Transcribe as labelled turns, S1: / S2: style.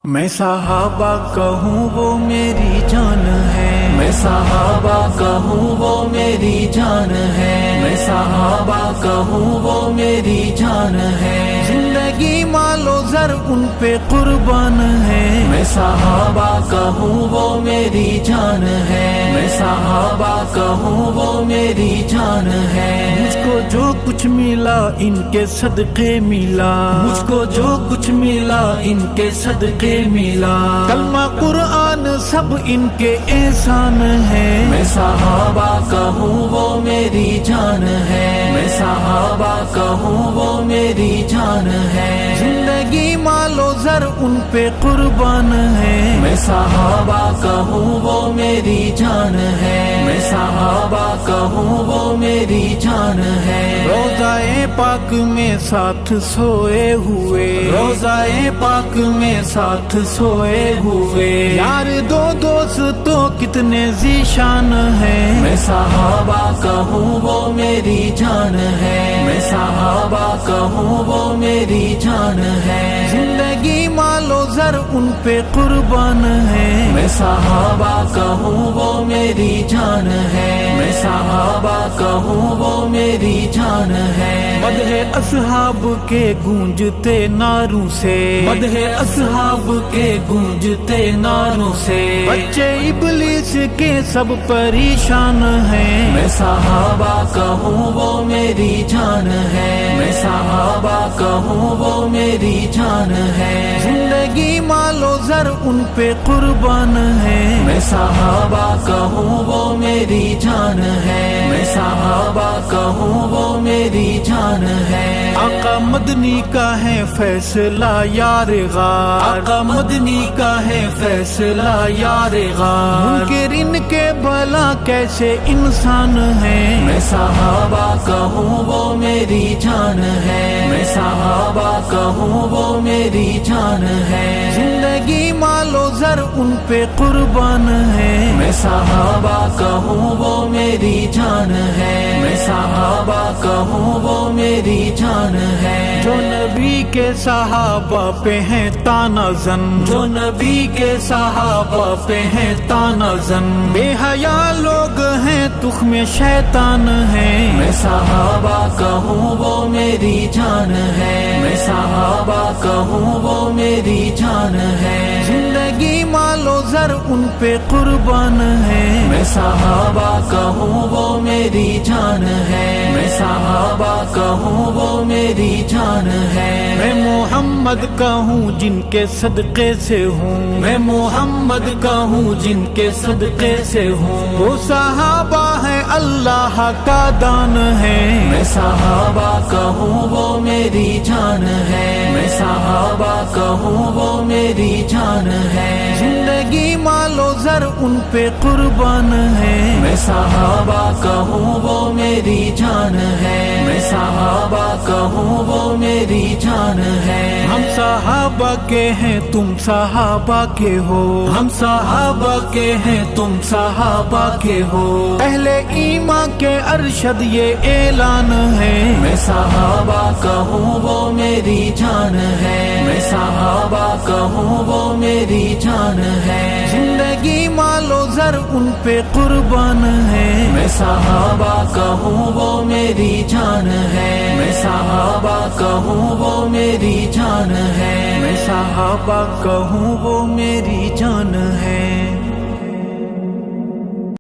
S1: میں صحابہ کہوں وہ میری جان ہے،
S2: میں صحابہ کہوں وہ میری جان ہے، میں صحابہ کہوں وہ میری جان ہے،
S1: زندگی مال و زر ان پہ قربان ہے،
S2: میں صحابہ کہوں وہ میری جان ہے، میں صحابہ کہوں وہ میری جان ہے،
S1: مجھ کو جو کچھ ملا ان کے صدقے ملا،
S2: مجھ کو جو کچھ ملا ان کے صدقے ملا،
S1: کلمہ قرآن سب ان کے احسان ہے،
S2: میں صحابہ کہوں وہ میری جان ہے، میں صحابہ کہوں وہ میری جان ہے،
S1: زندگی مال و زر ان پہ قربان ہے،
S2: میں صحابہ کہوں وہ میری جان ہے، میں صحابہ کہوں وہ میری جان ہے،
S1: روضہ پاک میں ساتھ سوئے ہوئے،
S2: روضہ پاک میں ساتھ سوئے ہوئے،
S1: یار دو دوست تو کتنے ذیشان ہیں،
S2: میں صحابہ کہوں وہ میری جان ہے، میں صحابہ کہوں وہ میری جان ہے،
S1: زندگی مال و زر ان پہ قربان ہے،
S2: میں صحابہ کہوں وہ میری جان ہے، میں صحابہ کہوں وہ میری جان ہے،
S1: مدح اصحاب کے گونجتے نعروں سے،
S2: مدح اصحاب کے گونجتے نعروں سے،
S1: بچے ابلیس کے سب پریشان ہیں،
S2: میں صحابہ کہوں وہ میری جان ہے، میں صحابہ کہوں وہ میری جان ہے،
S1: زندگی مال و زر ان پہ قربان ہے،
S2: میں صحابہ کہوں وہ میری جان ہے، میں صحابہ کہوں وہ میری جان ہے،
S1: آقا مدنی کا ہے فیصلہ یار غار،
S2: آقا مدنی کا ہے فیصلہ یار غار،
S1: منکر ان کے بھلا کیسے انسان ہیں،
S2: میں صحابہ کہوں وہ میری جان ہے، میں صحابہ کہوں وہ میری جان ہے،
S1: زندگی مال و زر ان پہ قربان ہے،
S2: میں صحابہ کہوں وہ میری جان ہے، میں صحابہ کہوں وہ میری جان ہے،
S1: جو نبی کے صحابہ پہ ہیں تانا زن،
S2: جو نبی کے صحابہ پہ ہیں تانا زن،
S1: بے حیا لوگ ہیں تخم شیطان ہیں،
S2: میں صحابہ کہوں وہ میری جان ہے، میں صحابہ کہوں وہ میری جان ہے،
S1: زندگی مال و زر ان پہ قربان ہے،
S2: میں صحابہ کہوں وہ میری جان ہے، میں صحابہ کہوں وہ میری جان ہے،
S1: میں محمد کا ہوں جن کے صدقے سے ہوں،
S2: میں محمد کا ہوں جن کے صدقے سے ہوں،
S1: وہ صحابہ ہے اللہ کا دان ہے،
S2: میں صحابہ کہوں وہ میری جان ہے، میں صحابہ کہوں وہ میری جان ہے،
S1: زندگی مال و زر ان پہ قربان ہے،
S2: میں صحابہ کہوں وہ میری جان ہے، میں صحابہ کہوں وہ میری جان ہے،
S1: ہم صحابہ کے ہیں تم صحابہ کے ہو،
S2: ہم صحابہ کے ہیں تم صحابہ کے ہو،
S1: پہلے ایمان کے ارشد یہ اعلان ہے،
S2: میں صحابہ کہوں وہ میری جان ہے، میں صحابہ کہوں وہ میری جان ہے،
S1: زندگی مال و زر ان پہ قربان ہے،
S2: میں صحابہ کہوں وہ میری جان ہے، میں صحابہ کہوں وہ میری جان ہے،
S1: میں صحابہ کہوں وہ میری جان ہے۔